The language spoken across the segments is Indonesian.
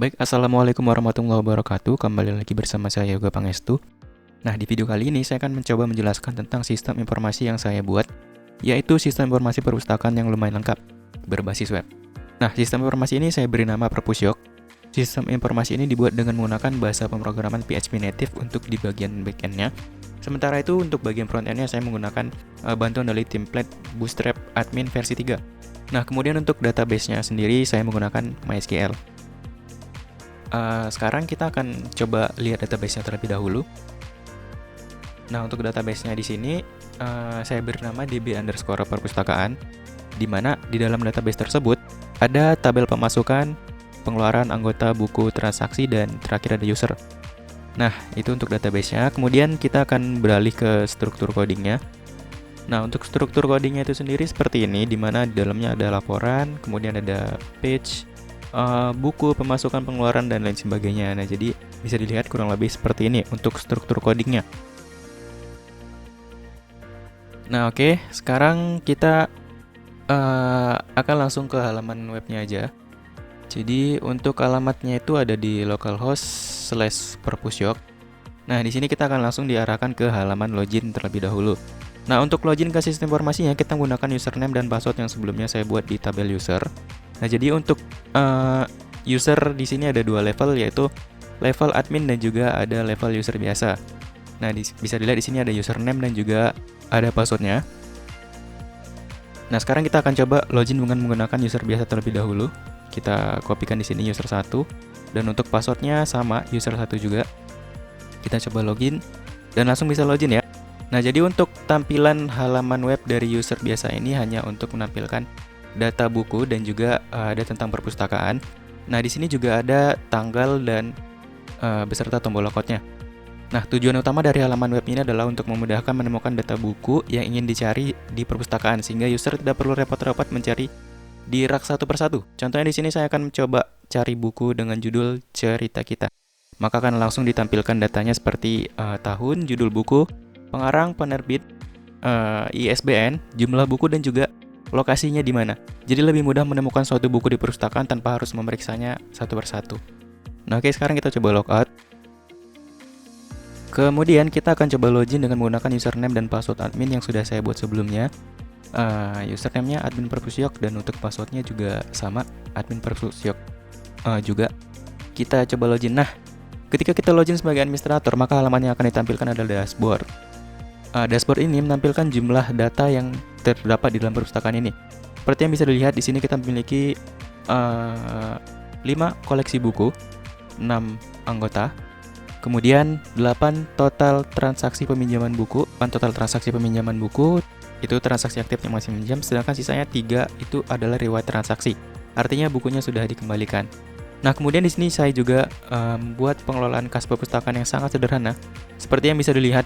Baik, Assalamualaikum warahmatullahi wabarakatuh. Kembali lagi bersama saya Yoga Pangestu. Nah, di video kali ini saya akan mencoba menjelaskan tentang sistem informasi yang saya buat, yaitu sistem informasi perpustakaan yang lumayan lengkap, berbasis web. Nah, sistem informasi ini saya beri nama Perpusyok. Sistem informasi ini dibuat dengan menggunakan bahasa pemrograman PHP native untuk di bagian backend-nya. Sementara itu, untuk bagian front-end-nya saya menggunakan bantuan dari template Bootstrap Admin versi 3. Nah, kemudian untuk database-nya sendiri saya menggunakan MySQL. Sekarang kita akan coba lihat database-nya terlebih dahulu. Nah, untuk database-nya di sini saya beri nama db_perpustakaan, di mana di dalam database tersebut ada tabel pemasukan, pengeluaran, anggota, buku, transaksi, dan terakhir ada user. Nah, itu untuk database-nya. Kemudian kita akan beralih ke struktur codingnya. Nah, untuk struktur codingnya itu sendiri seperti ini, di mana di dalamnya ada laporan, kemudian ada page, buku, pemasukan, pengeluaran, dan lain sebagainya. Nah, jadi bisa dilihat kurang lebih seperti ini untuk struktur codingnya. Nah, oke, sekarang kita akan langsung ke halaman webnya aja. Jadi untuk alamatnya itu ada di localhost/perpusyok. Nah, di sini kita akan langsung diarahkan ke halaman login terlebih dahulu. Nah, untuk login ke sistem informasinya kita menggunakan username dan password yang sebelumnya saya buat di tabel user. Nah, jadi untuk user di sini ada dua level, yaitu level admin dan juga ada level user biasa. Nah, bisa dilihat di sini ada username dan juga ada passwordnya. Nah, sekarang kita akan coba login dengan menggunakan user biasa terlebih dahulu. Kita kopikan di sini user 1 dan untuk passwordnya sama user 1 juga. Kita coba login dan langsung bisa login ya. Nah, jadi untuk tampilan halaman web dari user biasa ini hanya untuk menampilkan data buku dan juga ada tentang perpustakaan. Nah, di sini juga ada tanggal dan beserta tombol lockout-nya. Nah, tujuan utama dari halaman web ini adalah untuk memudahkan menemukan data buku yang ingin dicari di perpustakaan sehingga user tidak perlu repot-repot mencari di rak satu persatu. Contohnya di sini saya akan mencoba cari buku dengan judul Cerita Kita. Maka akan langsung ditampilkan datanya seperti tahun, judul buku, pengarang, penerbit, ISBN, jumlah buku dan juga lokasinya di mana. Jadi lebih mudah menemukan suatu buku di perpustakaan tanpa harus memeriksanya satu persatu. Nah, oke, sekarang kita coba logout. Kemudian kita akan coba login dengan menggunakan username dan password admin yang sudah saya buat sebelumnya. Username-nya admin perpusyok dan untuk passwordnya juga sama admin perpusyok juga. Kita coba login. Nah, ketika kita login sebagai administrator, maka halaman yang akan ditampilkan adalah dashboard. Dashboard ini menampilkan jumlah data yang terdapat di dalam perpustakaan ini. Seperti yang bisa dilihat di sini kita memiliki 5 koleksi buku, 6 anggota, kemudian 8 total transaksi peminjaman buku. 8 total transaksi peminjaman buku itu transaksi aktif yang masih minjam, sedangkan sisanya 3 itu adalah riwayat transaksi. Artinya bukunya sudah dikembalikan. Nah, kemudian di sini saya juga membuat pengelolaan kas perpustakaan yang sangat sederhana. Seperti yang bisa dilihat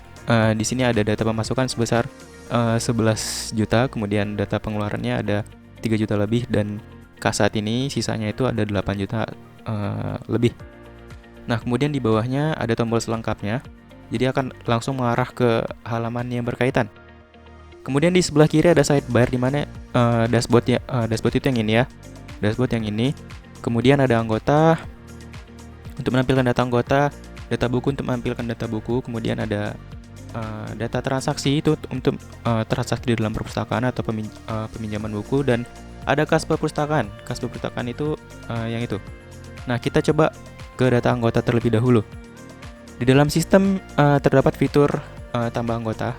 di sini ada data pemasukan sebesar 11 juta, kemudian data pengeluarannya ada 3 juta lebih dan kas saat ini sisanya itu ada 8 juta lebih. Nah, kemudian di bawahnya ada tombol selengkapnya. Jadi akan langsung mengarah ke halaman yang berkaitan. Kemudian di sebelah kiri ada sidebar di mana dashboard itu yang ini ya. Dashboard yang ini. Kemudian ada anggota untuk menampilkan data anggota, data buku untuk menampilkan data buku, kemudian ada data transaksi itu untuk transaksi di dalam perpustakaan atau peminjaman buku, dan ada kas perpustakaan. Kas perpustakaan itu yang itu. Nah, kita coba ke data anggota terlebih dahulu. Di dalam sistem terdapat fitur tambah anggota.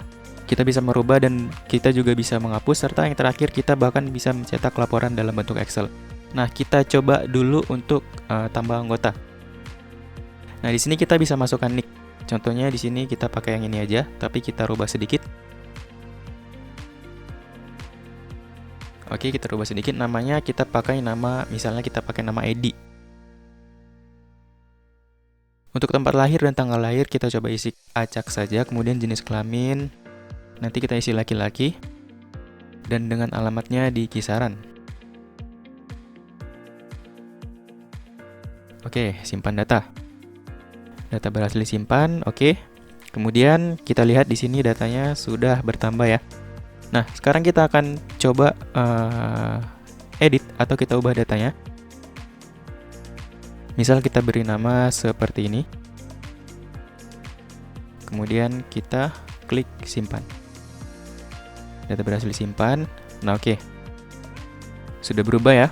Kita bisa merubah dan kita juga bisa menghapus, serta yang terakhir kita bahkan bisa mencetak laporan dalam bentuk Excel. Nah, kita coba dulu untuk tambah anggota. Nah, di sini kita bisa masukkan nick. Contohnya di sini kita pakai yang ini aja, tapi kita rubah sedikit. Oke, kita rubah sedikit namanya, kita pakai nama, misalnya kita pakai nama Edi. Untuk tempat lahir dan tanggal lahir kita coba isi acak saja, kemudian jenis kelamin nanti kita isi laki-laki dan dengan alamatnya di kisaran. Oke, simpan data. Data berhasil disimpan, oke. Kemudian kita lihat di sini datanya sudah bertambah ya. Nah, sekarang kita akan coba edit atau kita ubah datanya. Misal kita beri nama seperti ini. Kemudian kita klik simpan. Data berhasil disimpan. Nah, oke. Sudah berubah ya.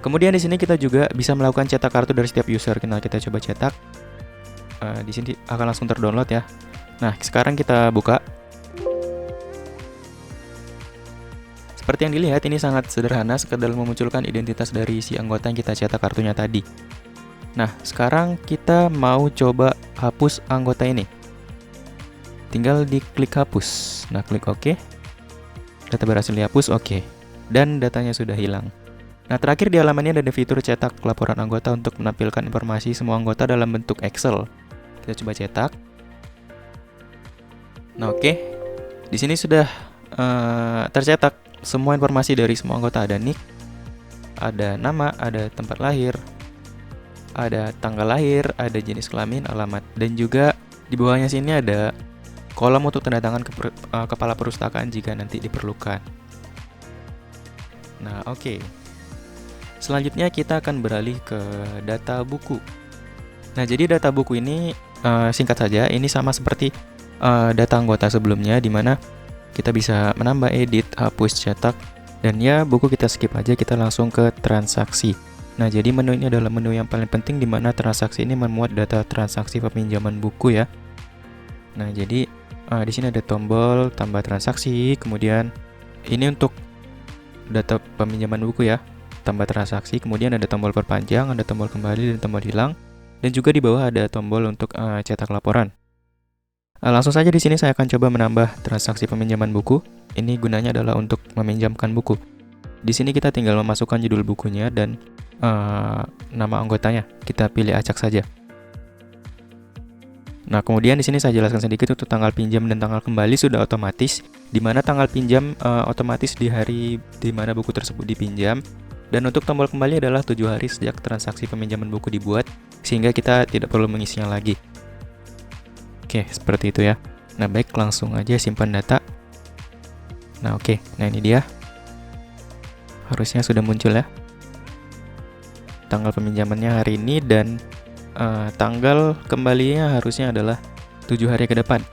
Kemudian di sini kita juga bisa melakukan cetak kartu dari setiap user. Nah, kita coba cetak. Di sini akan langsung terdownload ya. Nah, sekarang kita buka. Seperti yang dilihat, ini sangat sederhana sekedar memunculkan identitas dari si anggota yang kita cetak kartunya tadi. Nah, sekarang kita mau coba hapus anggota ini. Tinggal diklik hapus. Nah, klik OK. Data berhasil dihapus, OK. Dan datanya sudah hilang. Nah, terakhir di halaman ini ada fitur cetak laporan anggota untuk menampilkan informasi semua anggota dalam bentuk Excel. Kita coba cetak. Nah, oke. Di sini sudah tercetak semua informasi dari semua anggota. Ada nick, ada nama, ada tempat lahir, ada tanggal lahir, ada jenis kelamin, alamat, dan juga di bawahnya sini ada kolom untuk tanda tangan kepala perpustakaan jika nanti diperlukan. Nah, oke. Selanjutnya kita akan beralih ke data buku. Nah, jadi data buku ini singkat saja, ini sama seperti data anggota sebelumnya, di mana kita bisa menambah, edit, hapus, cetak, dan ya buku kita skip aja, kita langsung ke transaksi. Nah, jadi menu ini adalah menu yang paling penting, di mana transaksi ini memuat data transaksi peminjaman buku ya. Nah, jadi di sini ada tombol tambah transaksi, kemudian ini untuk data peminjaman buku ya, tambah transaksi, kemudian ada tombol perpanjang, ada tombol kembali, dan tombol hilang, dan juga di bawah ada tombol untuk cetak laporan. Langsung saja di sini saya akan coba menambah transaksi peminjaman buku. Ini gunanya adalah untuk meminjamkan buku. Di sini kita tinggal memasukkan judul bukunya dan nama anggotanya. Kita pilih acak saja. Nah, kemudian di sini saya jelaskan sedikit untuk tanggal pinjam dan tanggal kembali sudah otomatis, di mana tanggal pinjam otomatis di hari di mana buku tersebut dipinjam, dan untuk tombol kembali adalah 7 hari sejak transaksi peminjaman buku dibuat, sehingga kita tidak perlu mengisinya lagi. Oke, seperti itu ya. Nah, baik, langsung aja simpan data. Nah, oke. Nah, ini dia. Harusnya sudah muncul ya. Tanggal peminjamannya hari ini dan tanggal kembalinya harusnya adalah 7 hari ke depan.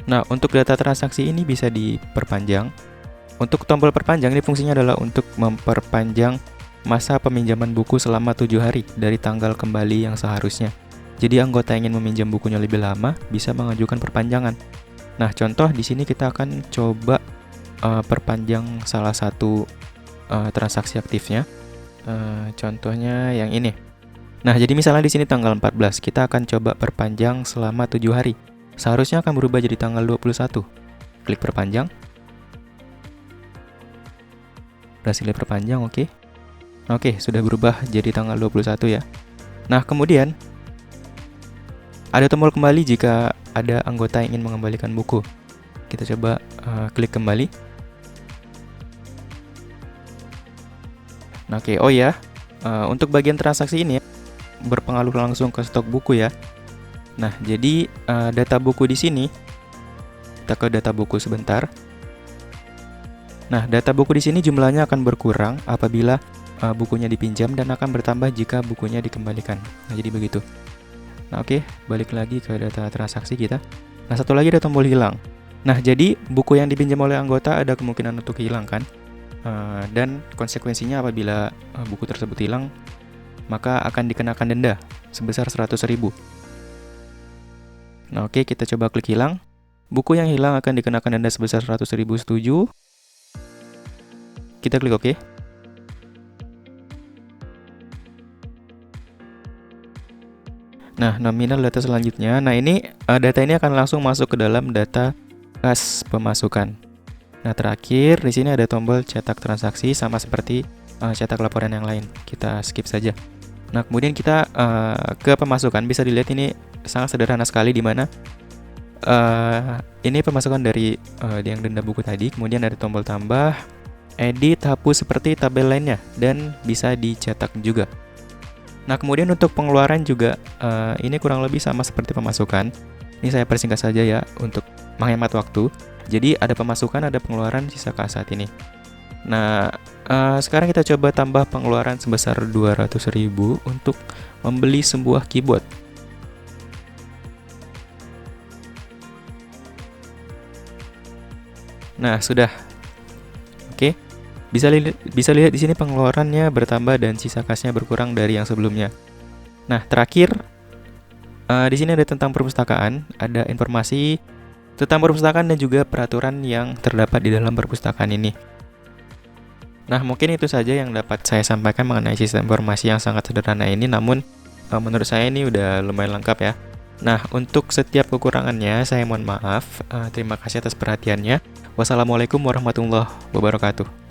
Nah, untuk data transaksi ini bisa diperpanjang. Untuk tombol perpanjang ini fungsinya adalah untuk memperpanjang masa peminjaman buku selama 7 hari dari tanggal kembali yang seharusnya. Jadi anggota yang ingin meminjam bukunya lebih lama bisa mengajukan perpanjangan. Nah, contoh di sini kita akan coba perpanjang salah satu transaksi aktifnya. Contohnya yang ini. Nah, jadi misalnya di sini tanggal 14, kita akan coba perpanjang selama 7 hari. Seharusnya akan berubah jadi tanggal 21. Klik perpanjang. Berhasil diperpanjang, oke. Oke, sudah berubah jadi tanggal 21 ya. Nah, kemudian ada tombol kembali jika ada anggota yang ingin mengembalikan buku. Kita coba klik kembali. Nah, oke, oh ya, untuk bagian transaksi ini berpengaruh langsung ke stok buku ya. Nah, jadi data buku di sini, kita ke data buku sebentar. Nah, data buku di sini jumlahnya akan berkurang apabila bukunya dipinjam dan akan bertambah jika bukunya dikembalikan. Nah, jadi begitu. Nah, oke, balik lagi ke data transaksi kita. Nah, satu lagi ada tombol hilang. Nah, jadi buku yang dipinjam oleh anggota ada kemungkinan untuk hilang kan? Dan konsekuensinya apabila buku tersebut hilang, maka akan dikenakan denda sebesar 100.000. Nah, oke, kita coba klik hilang. Buku yang hilang akan dikenakan denda sebesar 100.000, setuju. Kita klik OK. Nah, nominal data selanjutnya. Nah, ini data ini akan langsung masuk ke dalam data kas pemasukan. Nah, terakhir di sini ada tombol cetak transaksi sama seperti cetak laporan yang lain. Kita skip saja. Nah, kemudian kita ke pemasukan. Bisa dilihat ini sangat sederhana sekali, di mana ini pemasukan dari yang denda buku tadi. Kemudian ada tombol tambah, edit, hapus seperti tabel lainnya, dan bisa dicetak juga. Nah, kemudian untuk pengeluaran juga ini kurang lebih sama seperti pemasukan. Ini saya persingkat saja ya untuk menghemat waktu. Jadi ada pemasukan, ada pengeluaran, sisa kas saat ini. Nah, sekarang kita coba tambah pengeluaran sebesar 200.000 untuk membeli sebuah keyboard. Nah, sudah. Oke. Bisa lihat di sini pengeluarannya bertambah dan sisa kasnya berkurang dari yang sebelumnya. Nah, terakhir di sini ada tentang perpustakaan, ada informasi tentang perpustakaan dan juga peraturan yang terdapat di dalam perpustakaan ini. Nah, mungkin itu saja yang dapat saya sampaikan mengenai sistem informasi yang sangat sederhana ini, namun menurut saya ini udah lumayan lengkap ya. Nah, untuk setiap kekurangannya saya mohon maaf. Terima kasih atas perhatiannya. Wassalamualaikum warahmatullahi wabarakatuh.